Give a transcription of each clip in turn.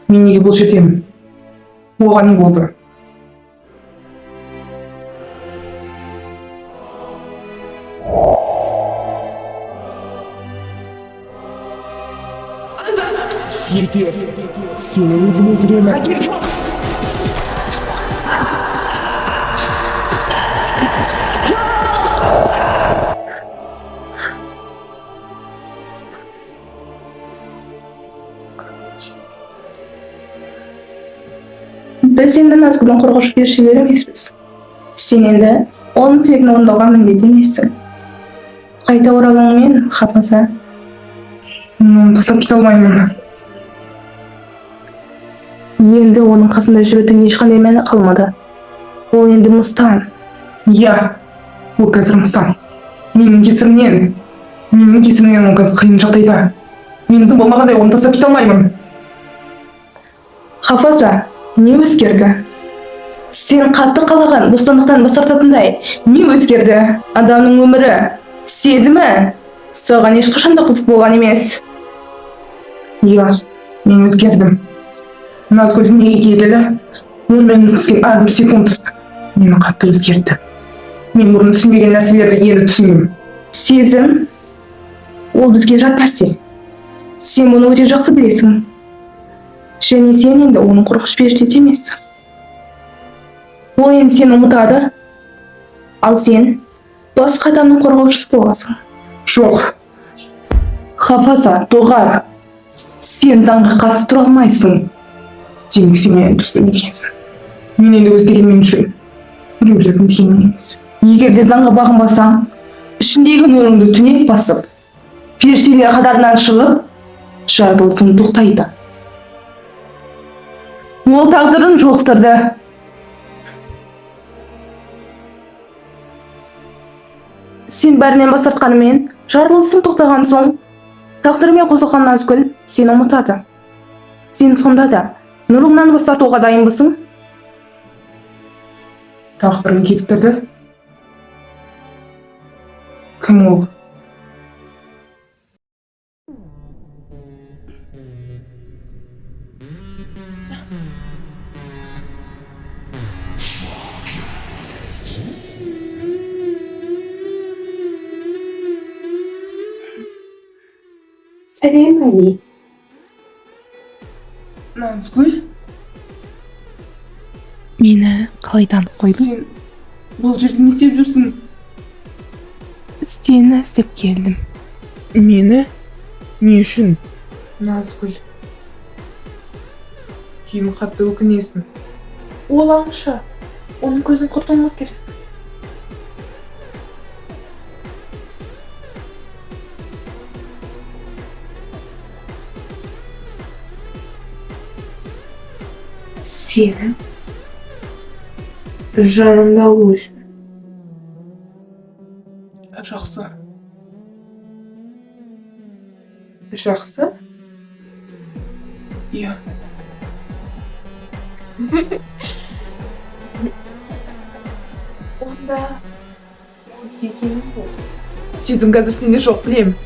Мен неге бұл жердемін? Оған не болды? Yeter. Seni özüm öldüremem. Biz endi Nazgul'dan қорғаушы періштелер емеспіз. Сен енді оның тілегін орындауға міндетті емессің. Қайта оралуыңмен Хафаза. Мен оны тастап кете алмаймын. Енді оның қасында жүрудің ешқандай мәні қалмады. Ол енді Мустан. Иә, ол қазір Мустан. Менің кесірімнен ол қазір қиын жағдайда. Менің болмағандай оны тастап кете алмаймын. Хафаза, не өзгерді? Сен қатты қалаған бостандықтан бас тартатындай не өзгерді? Адамның өмірі, сезімі соған ешқашан да қызық болған емес. Иә, мен өзгердім. Назгүл неге келгелі? Өмірмен өткізген әрбір секунд мені қатты өзгертті. Мен бұрын түсінбеген нәрселерді енді түсіндім. Сезім ол бізге жат нәрсе. Сен мұны өте жақсы білесің. Және сен енді оның қорғаушы періштесі емессің. Ол енді сені ұмытады, ал сен басқа адамның қорғаушысы боласың. Жоқ. Хафаза, доғар. Сен заңға қарсы тұра алмайсың. Сен мені дұрыс білмегенсің. Мен енді өзгерген үшін біреулердің тиімін емес. Егер де заңға бағынбасаң, ішіндегі нұрыңды түнек басып, періштелер қатарынан шығып, жаратылысың тоқтайды. Ол тағдырын жолықтырды. Сен бәрінен бас тартқанымен, жаратылысың тоқтаған соң, тағдырымен қосылған Назгүл сені ұмытады. Сен сонда да нұрыңнан бас тартуға дайынбысың? Тағдырын кезіктірді. Кім ол? Сәлем, Әли. Назгүл? Мені қалай танып қойдың? Сен бұл жерде не істеп жүрсің? Сені іздеп келдім. Мені? Не үшін? Назгүл. Кейін қатты өкінесің. Ол аңшы. Оның көзін құртуымыз керек. Сені жаныңда алу үшін. Жақсы. Жақсы? Иә. Онда дегенім болсын. Сезім қазір сенде жоқ, білем.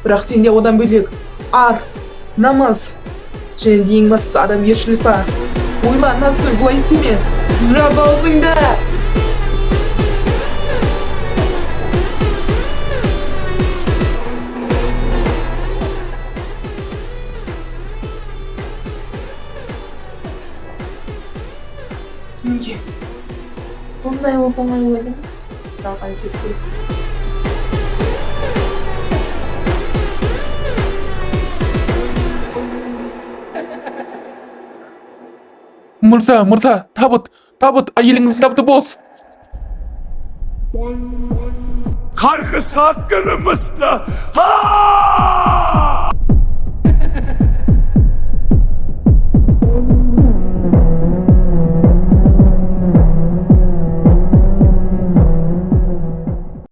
Бірақ сенде одан бөлек ар, намыс және де ең бастысы адамгершілік бар. Ойла, Назгүл, бұлай істеме. Жап аузыңды! Неге? Ондай оп-оңай ойдың саған жеткіліксіз. Мырза, табыт, әйеліңіздің табыты болсын. Kargı sattırmıştı. Ha!